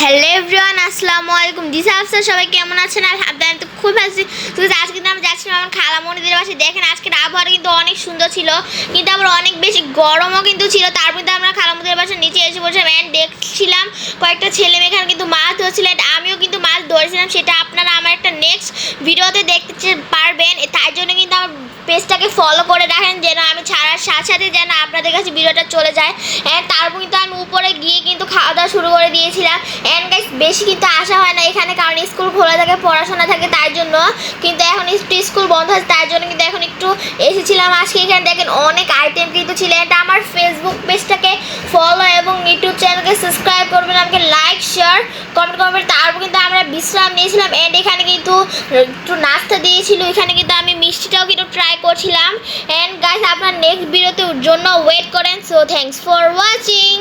Hello everyone, আসসালামু আলাইকুম। This Afsar, সবাই কেমন আছেন? আলহামদুলিল্লাহ, আমি তো খুব ভালো আছি। তো আজকে কিন্তু আমি যাচ্ছিলাম আমার খালামণিদের বাসায়। দেখেন আজকের আবহাওয়াটা কিন্তু অনেক সুন্দর ছিল, কিন্তু আবার অনেক বেশি গরমও কিন্তু ছিল। তারপর কিন্তু আমরা খালামণিদের বাসার নিচে এসে বসেছিলাম অ্যান্ড দেখছিলাম কয়েকটা ছেলে মেয়ে এখানে কিন্তু মাছ ধরছিল। আমিও কিন্তু মাছ ধরেছিলাম, সেটা আপনারা আমার একটা নেক্সট ভিডিওতে দেখতে পারবেন। তাই জন্য কিন্তু আমার পেজটাকে ফলো করে রাখেন, যেন আমি ছাড়ার সাথে সাথে যেন আপনাদের কাছে ভিডিওটা চলে যায়। অ্যান্ড তারপর কিন্তু আমি উপরে গিয়ে কিন্তু খাওয়া দাওয়া শুরু করে দিয়েছিলাম। অ্যান্ড গাইস, বেশি কিন্তু আসা হয় না এখানে, কারণ স্কুল খোলা থাকে, পড়াশোনা থাকে, তাই জন্য। কিন্তু এখন একটু স্কুল বন্ধ আছে, তাই জন্য কিন্তু এখন একটু এসেছিলাম আজকে। এখানে দেখেন অনেক আইটেম কিন্তু ছিল। এটা আমার ফেসবুক পেজটাকে ফলো এবং ইউটিউব চ্যানেলকে সাবস্ক্রাইব করবেন, আমাকে লাইক শেয়ার কমেন্ট করবেন। তারপর কিন্তু আমরা বিশ্রাম নিয়েছিলাম অ্যান্ড এখানে কিন্তু একটু নাস্তা দিয়েছিল। এখানে কিন্তু আমি মিষ্টিটাও কিন্তু ট্রাই করছিলাম। অ্যান্ড গাইস, আপনার নেক্সট ভিডিওতে জন্য ওয়েট করেন। So thanks for watching.